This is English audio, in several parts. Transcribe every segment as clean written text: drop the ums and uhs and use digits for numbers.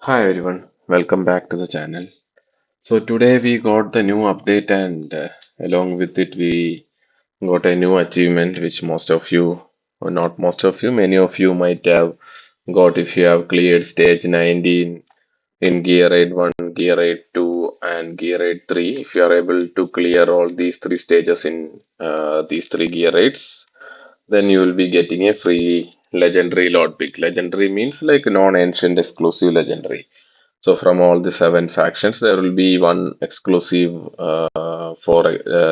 Hi everyone, welcome back to the channel. So today we got the new update and along with it we got a new achievement which most of you, or not most of you, many of you might have got if you have cleared stage 19 in Gear 8 1, Gear 8 2 and Gear 8 3. If you are able to clear all these three stages in these three Gear 8s, then you will be getting a free legendary Lord pick. Legendary means like non-ancient exclusive legendary. So from all the seven factions, there will be one exclusive for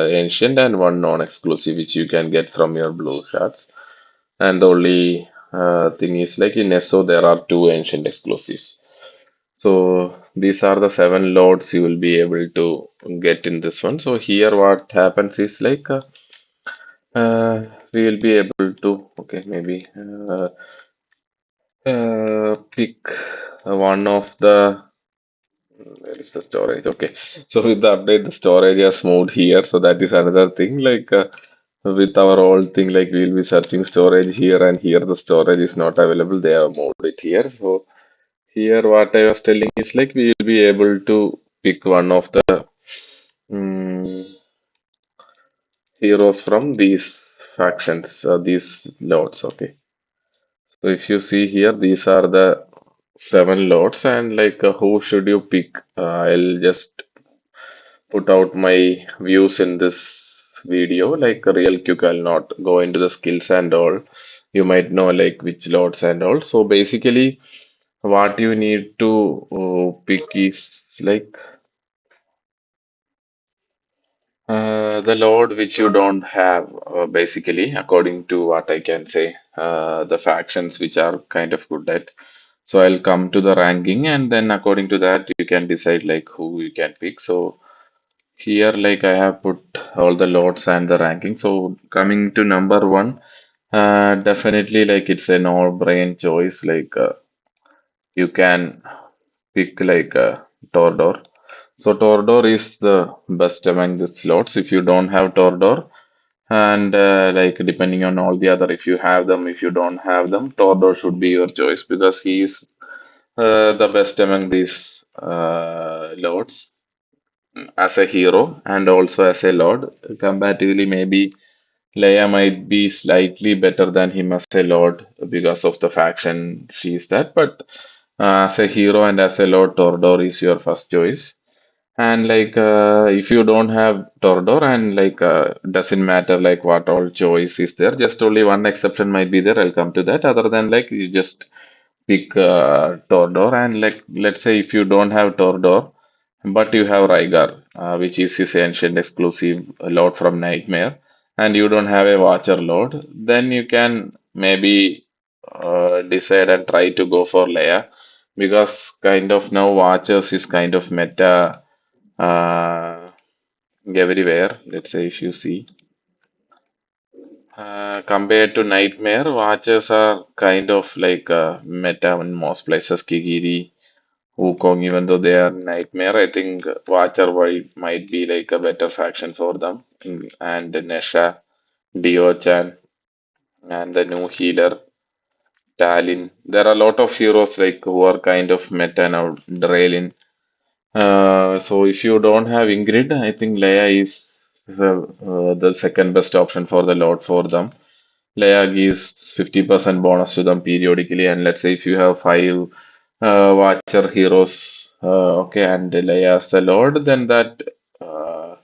ancient and one non-exclusive which you can get from your blue shards. And the only thing is like in SO there are two ancient exclusives. So these are the seven lords you will be able to get in this one. So here what happens is like we will be able to maybe pick one of the where is the storage? Okay. So with the update, the storage has moved here. So that is another thing. Like with our old thing, like we'll be searching storage here and here the storage is not available. They have moved it here. So here what I was telling is like we will be able to pick one of the mm, heroes from these factions, these lords. Okay. So if you see here, these are the seven lords and like who should you pick? I'll just put out my views in this video like real quick. I'll not go into the skills and all. You might know like which lords and all. So basically what you need to pick is like the lord which you don't have basically according to what I can say, the factions which are kind of good at. So I'll come to the ranking and then according to that you can decide like who you can pick. So here, like I have put all the loads and the ranking. So coming to number one, definitely like it's a no-brain choice. Like you can pick like Tordor. So Tordor is the best among the slots. If you don't have Tordor, and like depending on all the other, if you have them, if you don't have them, Tordor should be your choice because he is the best among these lords as a hero and also as a lord. Comparatively, maybe Leia might be slightly better than him as a lord because of the faction she is that, but as a hero and as a lord, Tordor is your first choice. And like if you don't have Tordor and like doesn't matter like what all choice is there, just only one exception might be there. I'll come to that. Other than like you just pick Tordor and like let's say if you don't have Tordor but you have Rygar, which is his ancient exclusive lord from Nightmare, and you don't have a Watcher lord, then you can maybe decide and try to go for Leia because kind of now Watchers is kind of meta everywhere. Let's say if you see. Compared to Nightmare, Watchers are kind of like meta in most places. Kigiri, Wukong, even though they are Nightmare, I think Watcher might be like a better faction for them. And Nesha, Dio-chan, and the new healer, Talin. There are a lot of heroes like who are kind of meta now, Draylin. So if you don't have Ingrid, I think Leia is the second best option for the Lord for them. Leia gives 50% bonus to them periodically, and let's say if you have five Watcher heroes, okay, and Leia as the Lord, then that uh,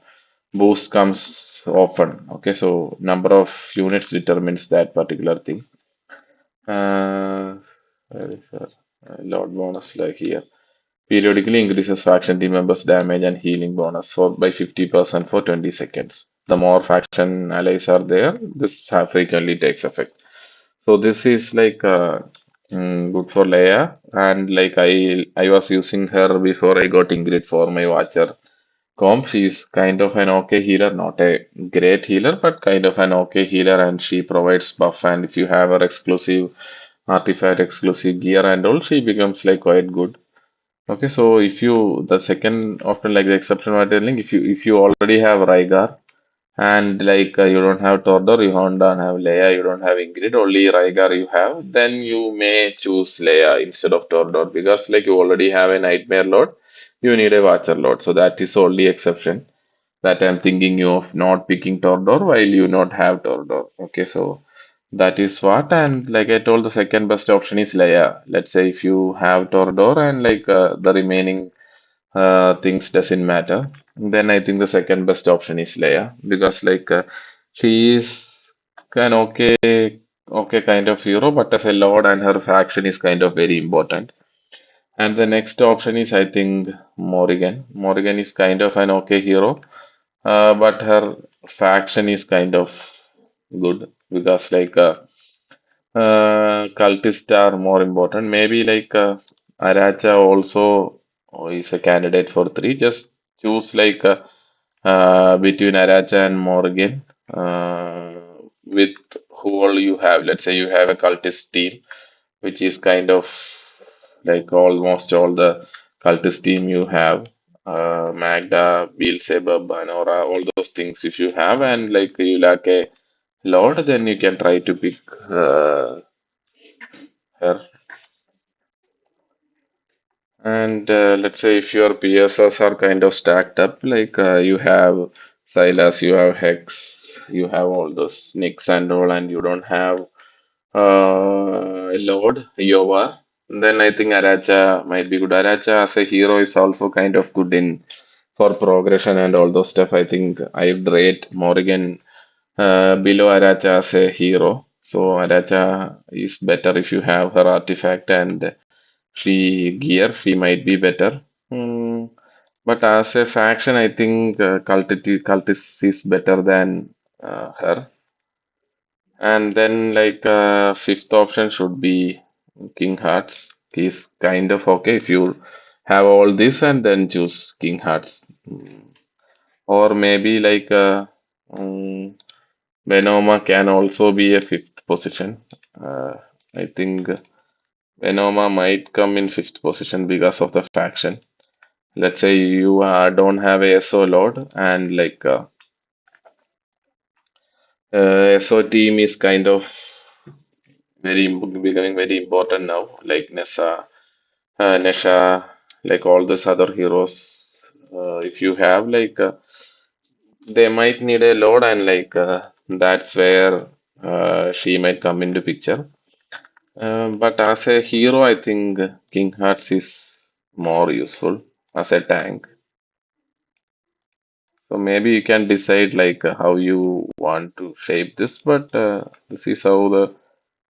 boost comes often. Okay, so number of units determines that particular thing. Where is that? Lord bonus like here. Periodically increases faction team members' damage and healing bonus for by 50% for 20 seconds. The more faction allies are there, this frequently takes effect. So this is like good for Leia, and like I was using her before I got Ingrid for my Watcher comp. She's kind of an okay healer, not a great healer, but kind of an okay healer, and she provides buff. And if you have her exclusive artifact, exclusive gear, and all, she becomes like quite good. Okay, so if you the second option like the exception what I'm telling, if you already have Rygar and like you don't have Tordor, you don't have Leia, you don't have Ingrid, only Rhaegar you have, then you may choose Leia instead of Tordor because like you already have a Nightmare Lord, you need a Watcher Lord. So that is the only exception that I'm thinking you of not picking Tordor while you not have Tordor. Okay, so that is what, and like I told, the second best option is Leia. Let's say if you have Tordor and like the remaining things doesn't matter, then I think the second best option is Leia because like she is an okay kind of hero, but as a lord and her faction is kind of very important. And the next option is I think Morrigan. Morrigan is kind of an okay hero, but her faction is kind of good because like cultists are more important. Maybe like Aracha also is a candidate for three. Just choose like between Aracha and Morgan with who all you have. Let's say you have a cultist team, which is kind of like almost all the cultist team you have. Magda, Beelzebub, Anora, all those things if you have, and like you lack a Lord, then you can try to pick her. And let's say if your PSS are kind of stacked up, like you have Silas, you have Hex, you have all those Nicks and all, and you don't have Lord, Yova, then I think Aracha might be good. Aracha as a hero is also kind of good in for progression and all those stuff. I think I'd rate Morrigan below Aracha as a hero. So Aracha is better if you have her artifact and free gear, she might be better. But as a faction, I think Cultist is better than her. And then, like, fifth option should be King Hearts. He's kind of okay if you have all this and then choose King Hearts. Or maybe, like, Venoma can also be a fifth position. Uh, I think Venoma might come in fifth position because of the faction. Let's say you don't have a SO load and like SO team is kind of becoming very important now, like Nesha, like all those other heroes. If you have like they might need a load and like that's where she might come into picture. But as a hero, I think King Hearts is more useful as a tank. So maybe you can decide like how you want to shape this, but this is how the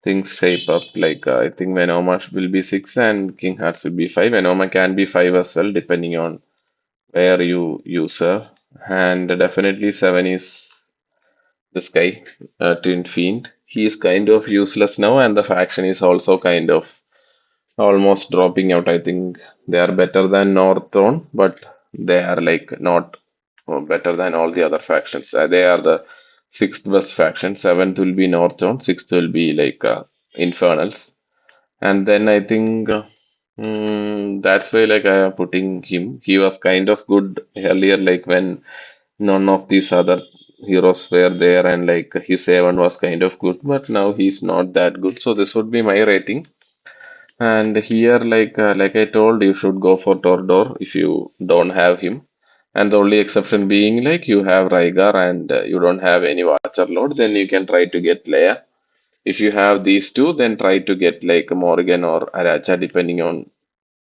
things shape up. Like I think Venoma will be six and King Hearts will be five. Venoma can be five as well, depending on where you use her. And definitely seven is this guy, Twin Fiend. He is kind of useless now, and the faction is also kind of almost dropping out. I think they are better than North Throne, but they are like not better than all the other factions. They are the sixth best faction. Seventh will be North Throne. Sixth will be like Infernals. And then I think that's why like I am putting him. He was kind of good earlier, like when none of these other heroes were there, and like his Seven was kind of good, but now he's not that good. So this would be my rating. And here, like I told, you should go for Tordor if you don't have him. And the only exception being like you have Rhaegar and you don't have any Watcher Lord, then you can try to get Leia. If you have these two, then try to get like Morgan or Aracha, depending on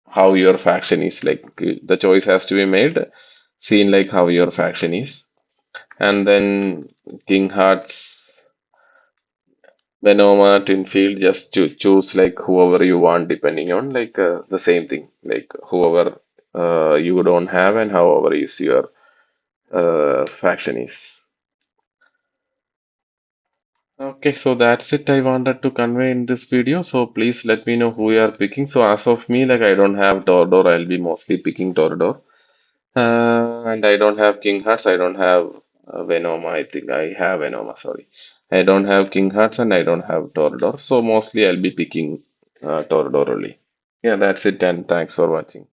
how your faction is. Like the choice has to be made, seen like how your faction is. And then King Hearts, Venoma, Twinfield, just choose like whoever you want, depending on like the same thing, like whoever you don't have and however is your faction is. Okay, so that's it I wanted to convey in this video. So please let me know who you are picking. So as of me, like I don't have Tordor, I'll be mostly picking Tordor. And I don't have King Hearts, I don't have Venoma. I think I have Venoma, sorry. I don't have King Hearts and I don't have Tordor. So mostly I'll be picking Tordor only. Yeah, that's it, and thanks for watching.